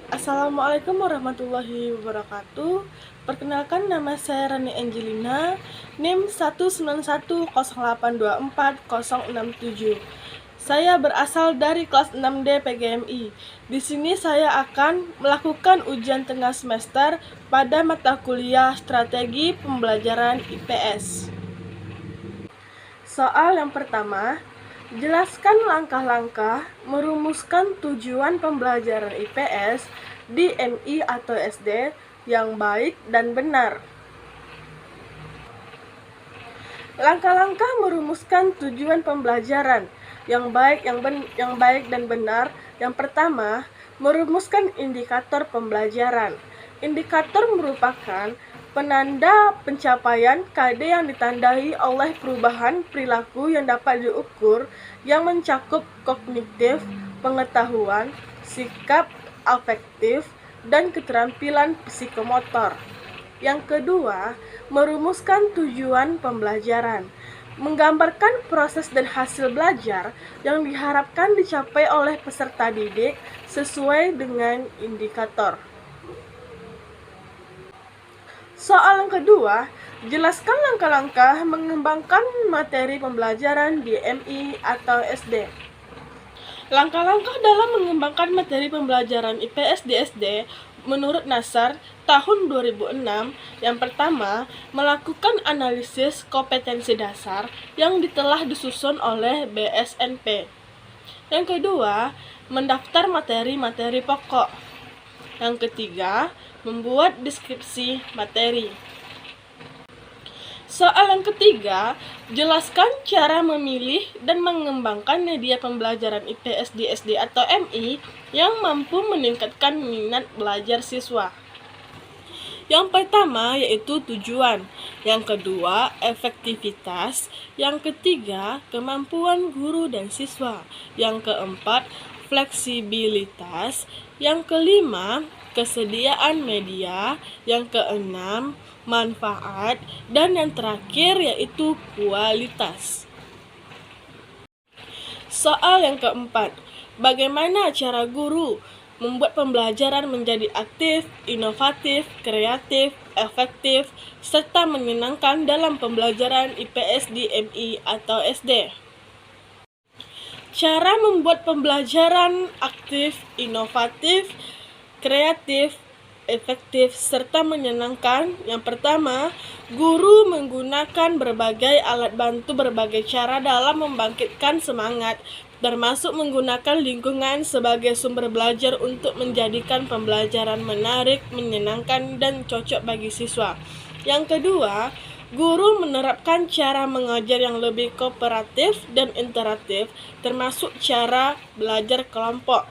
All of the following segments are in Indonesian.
Assalamualaikum warahmatullahi wabarakatuh. Perkenalkan, nama saya Rani Angelina, NIM 19108240067. Saya berasal dari kelas 6D PGMI. Di sini saya akan melakukan ujian tengah semester pada mata kuliah Strategi Pembelajaran IPS. Soal yang pertama, jelaskan langkah-langkah merumuskan tujuan pembelajaran IPS di MI atau SD yang baik dan benar. Langkah-langkah merumuskan tujuan pembelajaran yang baik dan benar. Yang pertama, merumuskan indikator pembelajaran. Indikator merupakan penanda pencapaian KD yang ditandai oleh perubahan perilaku yang dapat diukur yang mencakup kognitif, pengetahuan, sikap, afektif, dan keterampilan psikomotor. Yang kedua, merumuskan tujuan pembelajaran. Menggambarkan proses dan hasil belajar yang diharapkan dicapai oleh peserta didik sesuai dengan indikator. Soal yang kedua, jelaskan langkah-langkah mengembangkan materi pembelajaran di MI atau SD. Langkah-langkah dalam mengembangkan materi pembelajaran IPS di SD menurut Nasar tahun 2006, yang pertama, melakukan analisis kompetensi dasar yang telah disusun oleh BSNP. Yang kedua, mendaftar materi-materi pokok. Yang ketiga, membuat deskripsi materi. Soal yang ketiga, jelaskan cara memilih dan mengembangkan media pembelajaran IPS di SD atau MI yang mampu meningkatkan minat belajar siswa. Yang pertama yaitu tujuan, yang kedua efektivitas, yang ketiga kemampuan guru dan siswa, yang keempat fleksibilitas, yang kelima kesediaan media, yang keenam manfaat, dan yang terakhir yaitu kualitas. Soal yang keempat, bagaimana cara guru membuat pembelajaran menjadi aktif, inovatif, kreatif, efektif, serta menyenangkan dalam pembelajaran IPS di MI atau SD. Cara membuat pembelajaran aktif, inovatif, kreatif, efektif, serta menyenangkan. Yang pertama, guru menggunakan berbagai alat bantu berbagai cara dalam membangkitkan semangat, termasuk menggunakan lingkungan sebagai sumber belajar untuk menjadikan pembelajaran menarik, menyenangkan, dan cocok bagi siswa. Yang kedua, guru menerapkan cara mengajar yang lebih kooperatif dan interaktif, termasuk cara belajar kelompok.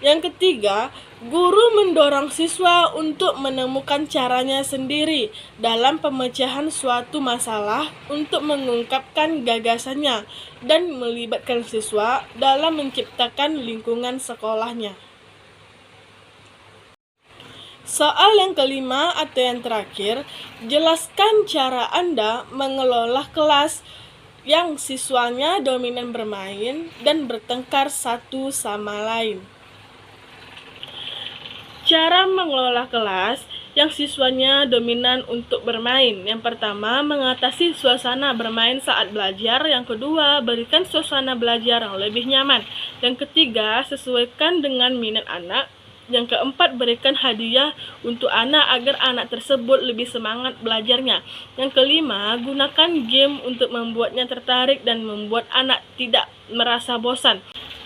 Yang ketiga, guru mendorong siswa untuk menemukan caranya sendiri dalam pemecahan suatu masalah untuk mengungkapkan gagasannya dan melibatkan siswa dalam menciptakan lingkungan sekolahnya. Soal yang kelima atau yang terakhir, jelaskan cara Anda mengelola kelas yang siswanya dominan bermain dan bertengkar satu sama lain. Cara mengelola kelas yang siswanya dominan untuk bermain. Yang pertama, mengatasi suasana bermain saat belajar. Yang kedua, berikan suasana belajar yang lebih nyaman. Yang ketiga, sesuaikan dengan minat anak. Yang keempat, berikan hadiah untuk anak agar anak tersebut lebih semangat belajarnya. Yang kelima, gunakan game untuk membuatnya tertarik dan membuat anak tidak merasa bosan.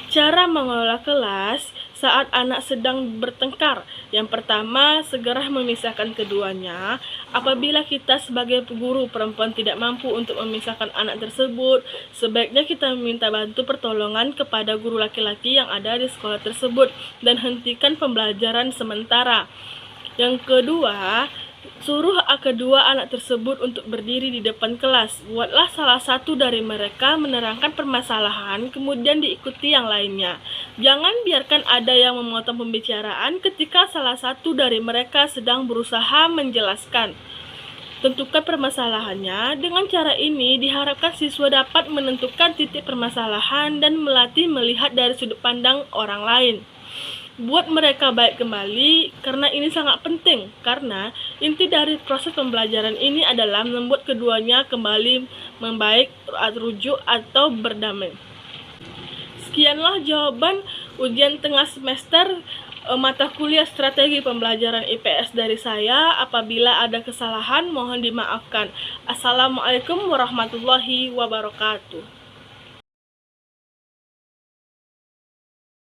Cara mengelola kelas saat anak sedang bertengkar. Yang pertama, segera memisahkan keduanya. Apabila kita sebagai guru perempuan tidak mampu untuk memisahkan anak tersebut, sebaiknya kita meminta bantu pertolongan kepada guru laki-laki yang ada di sekolah tersebut dan hentikan pembelajaran sementara. Yang kedua, suruh kedua anak tersebut untuk berdiri di depan kelas. Buatlah salah satu dari mereka menerangkan permasalahan, kemudian diikuti yang lainnya. Jangan biarkan ada yang memotong pembicaraan ketika salah satu dari mereka sedang berusaha menjelaskan. Tentukan permasalahannya. Dengan cara ini diharapkan siswa dapat menentukan titik permasalahan dan melatih melihat dari sudut pandang orang lain. buat mereka baik kembali, karena ini sangat penting, karena inti dari proses pembelajaran ini adalah membuat keduanya kembali membaik, rujuk, atau berdamai. Sekianlah jawaban ujian tengah semester mata kuliah strategi pembelajaran IPS dari saya. Apabila ada kesalahan, mohon dimaafkan. Assalamualaikum warahmatullahi wabarakatuh.